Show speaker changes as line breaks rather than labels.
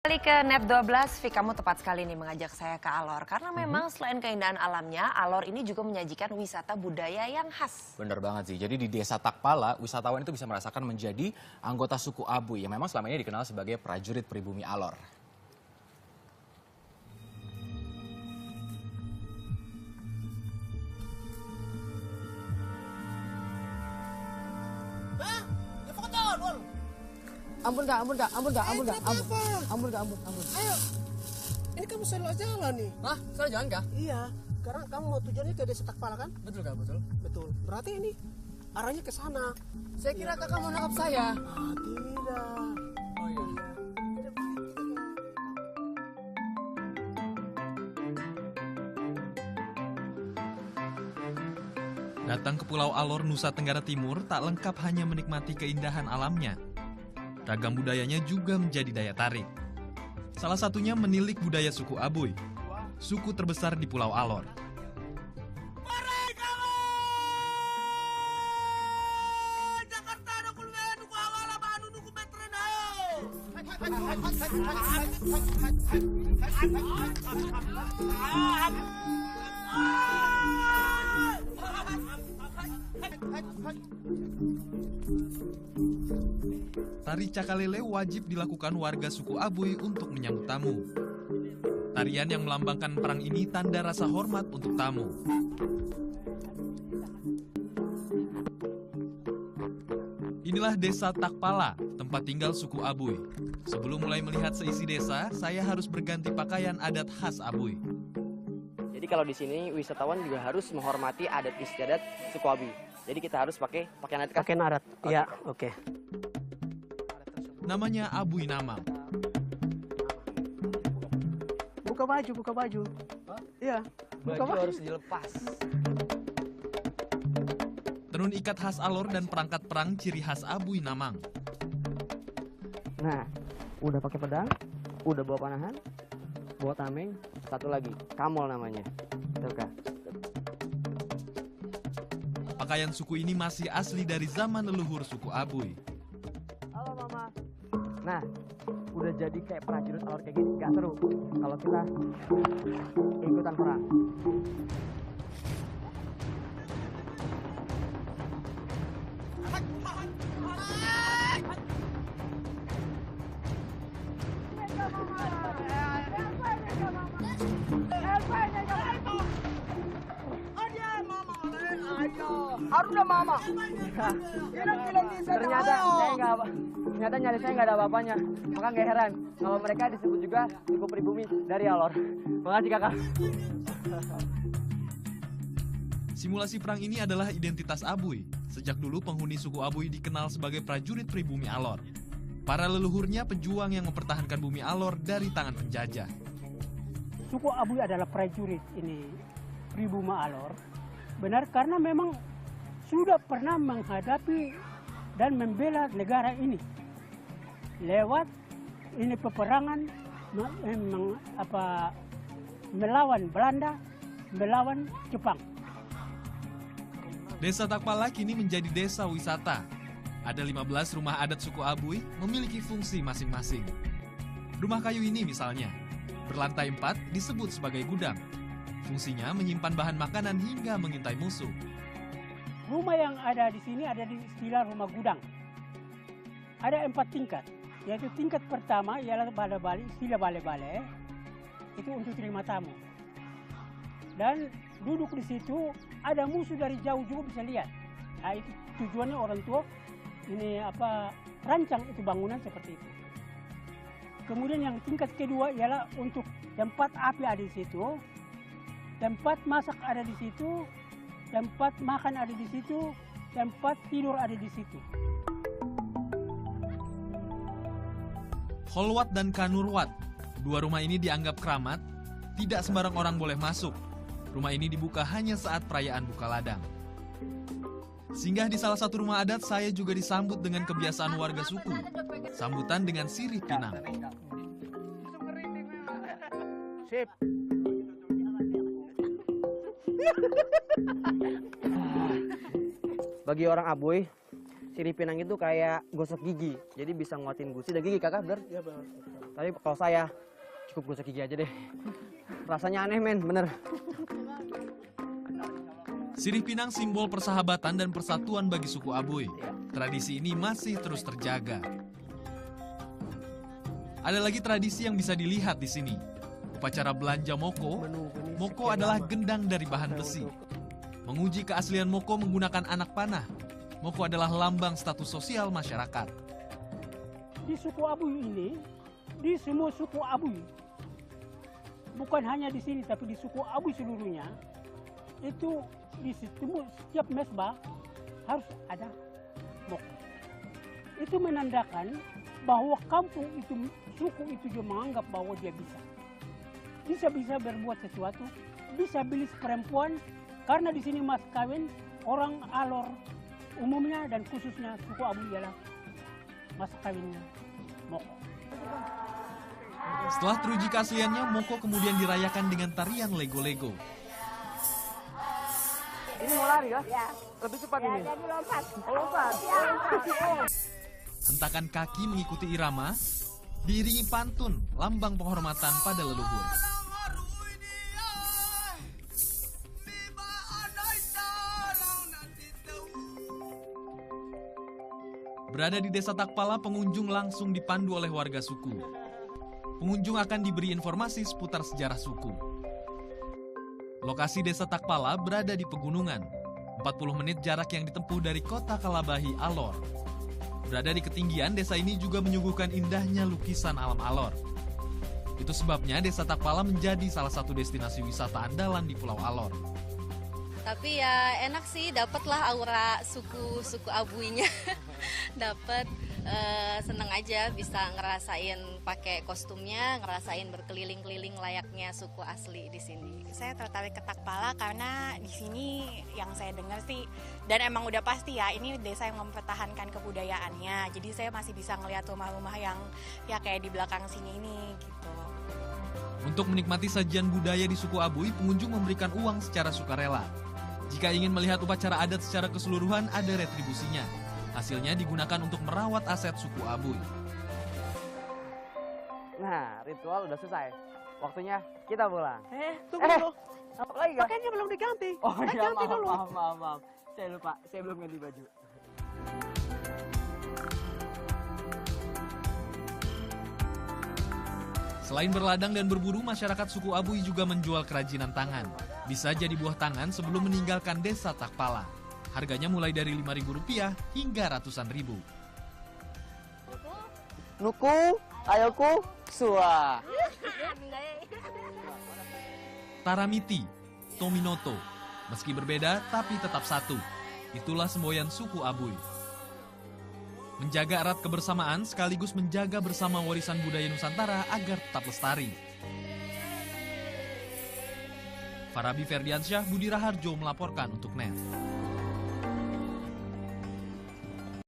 Kembali ke Net 12, Fik, kamu tepat sekali nih mengajak saya ke Alor. Karena memang selain keindahan alamnya, Alor ini juga menyajikan wisata budaya yang khas.
Bener banget sih. Jadi di Desa Takpala, wisatawan itu bisa merasakan menjadi anggota suku Abuy yang memang selama ini dikenal sebagai prajurit pribumi Alor.
Ampun kak.
Ayo, ini kamu salah jalan nih.
Hah? Salah jalan kak?
Iya, karena kamu mau tujuannya ke Desa Takpala kan?
Betul kak, betul.
Betul. Berarti ini arahnya ke sana.
Saya kira kakak mau nangkap saya.
Ah, tidak.
Oh iya.
Datang ke Pulau Alor, Nusa Tenggara Timur tak lengkap hanya menikmati keindahan alamnya. Ragam budayanya juga menjadi daya tarik. Salah satunya menilik budaya suku Abuy, suku terbesar di Pulau Alor. Tari Cakalele wajib dilakukan warga suku Abuy untuk menyambut tamu. Tarian yang melambangkan perang ini tanda rasa hormat untuk tamu. Inilah Desa Takpala, tempat tinggal suku Abuy. Sebelum mulai melihat seisi desa, saya harus berganti pakaian adat khas Abuy.
Jadi kalau di sini wisatawan juga harus menghormati adat istiadat suku Abuy. Jadi kita harus pakai pakaian adat.
Kakek narat. Iya, oke.
Namanya Abuy Namang.
Buka baju. Iya. Buka
Baju harus dilepas.
Tenun ikat khas Alor dan perangkat perang ciri khas Abuy Namang.
Nah, udah pakai pedang, udah bawa panahan, bawa tameng, satu lagi, kamol namanya. Tuh kak.
Pakaian suku ini masih asli dari zaman leluhur suku Abuy.
Halo mama. Nah, udah jadi kayak prajurit Alor kayak gini, nggak seru kalau kita ikutan perang.
Harusnya mama.
Ternyata nyari saya nggak ada apa-apanya. Maka nggak heran kalau mereka disebut juga suku pribumi dari Alor. Makasih kakak.
Simulasi perang ini adalah identitas Abuy. Sejak dulu penghuni suku Abuy dikenal sebagai prajurit pribumi Alor. Para leluhurnya pejuang yang mempertahankan bumi Alor dari tangan penjajah.
Suku Abuy adalah prajurit ini pribumi Alor. Benar karena memang sudah pernah menghadapi dan membela negara ini lewat ini peperangan melawan Belanda, melawan Jepang.
Desa Takpala kini menjadi desa wisata. Ada 15 rumah adat suku Abuy memiliki fungsi masing-masing. Rumah kayu ini misalnya, berlantai 4 disebut sebagai gudang. Fungsinya menyimpan bahan makanan hingga mengintai musuh.
Rumah yang ada di sini ada di istilah rumah gudang. Ada 4 tingkat, yaitu tingkat pertama ialah bale-bale, istilah bale-bale, itu untuk terima tamu. Dan duduk di situ, ada musuh dari jauh juga bisa lihat. Nah, itu tujuannya orang tua ini rancang itu bangunan seperti itu. Kemudian yang tingkat kedua ialah untuk tempat api ada di situ, tempat masak ada di situ, tempat makan ada di situ, tempat tidur ada di situ.
Kholwat dan Kanurwat, dua rumah ini dianggap keramat, tidak sembarang orang boleh masuk. Rumah ini dibuka hanya saat perayaan Bukaladang. Singgah di salah satu rumah adat, saya juga disambut dengan kebiasaan warga suku. Sambutan dengan sirih pinang.
Sip.
Bagi orang Abuy, sirih pinang itu kayak gosok gigi. Jadi bisa nguatin gusi dan gigi kakak, bener?
Iya benar.
Tapi kalau saya cukup gosok gigi aja deh. Rasanya aneh men, bener.
Sirih pinang simbol persahabatan dan persatuan bagi suku Abuy. Tradisi ini masih terus terjaga. Ada lagi tradisi yang bisa dilihat di sini. Upacara belanja moko. Moko adalah gendang dari bahan besi. Menguji keaslian moko menggunakan anak panah. Moko adalah lambang status sosial masyarakat.
Di suku Abuy ini, di semua suku Abuy, bukan hanya di sini tapi di suku Abuy seluruhnya, itu di setiap mesbah harus ada moko. Itu menandakan bahwa kampung itu, suku itu juga menganggap bahwa dia bisa berbuat sesuatu, bisa beli perempuan, karena di sini mas kawin orang Alor umumnya dan khususnya suku Abuy ialah mas kawinnya moko.
Setelah teruji keasliannya, moko kemudian dirayakan dengan tarian lego-lego.
Ini mau lari ya? Ya. Lebih cepat ini. Jadi lompat. Oh, lompat. Ya.
Hentakan kaki mengikuti irama, diiringi pantun, lambang penghormatan pada leluhur. Berada di Desa Takpala, pengunjung langsung dipandu oleh warga suku. Pengunjung akan diberi informasi seputar sejarah suku. Lokasi Desa Takpala berada di pegunungan. 40 menit jarak yang ditempuh dari kota Kalabahi, Alor. Berada di ketinggian, desa ini juga menyuguhkan indahnya lukisan alam Alor. Itu sebabnya Desa Takpala menjadi salah satu destinasi wisata andalan di Pulau Alor.
Tapi ya enak sih, dapatlah aura suku Abuynya. Dapat seneng aja bisa ngerasain pakai kostumnya, ngerasain berkeliling-keliling layaknya suku asli di sini.
Saya tertarik ke Takpala karena di sini yang saya dengar sih, dan emang udah pasti ya, ini desa yang mempertahankan kebudayaannya. Jadi saya masih bisa ngelihat rumah-rumah yang ya kayak di belakang sini ini gitu.
Untuk menikmati sajian budaya di suku Abuy, pengunjung memberikan uang secara sukarela. Jika ingin melihat upacara adat secara keseluruhan, ada retribusinya. Hasilnya digunakan untuk merawat aset suku Abuy.
Nah, ritual udah selesai. Waktunya kita pulang.
Tunggu dulu.
Apa lagi kah?
Pakaiannya belum diganti.
Oh iya,
ganti dulu.
maaf. Saya lupa, saya belum ganti baju.
Selain berladang dan berburu, masyarakat suku Abuy juga menjual kerajinan tangan. Bisa jadi buah tangan sebelum meninggalkan Desa Takpala. Harganya mulai dari Rp5.000 hingga ratusan ribu.
Nuku, ayoku, suah.
Taramiti, Tominoto. Meski berbeda, tapi tetap satu. Itulah semboyan suku Abuy. Menjaga erat kebersamaan sekaligus menjaga bersama warisan budaya Nusantara agar tetap lestari. Farabi Ferdiansyah, Budi Raharjo melaporkan untuk NET.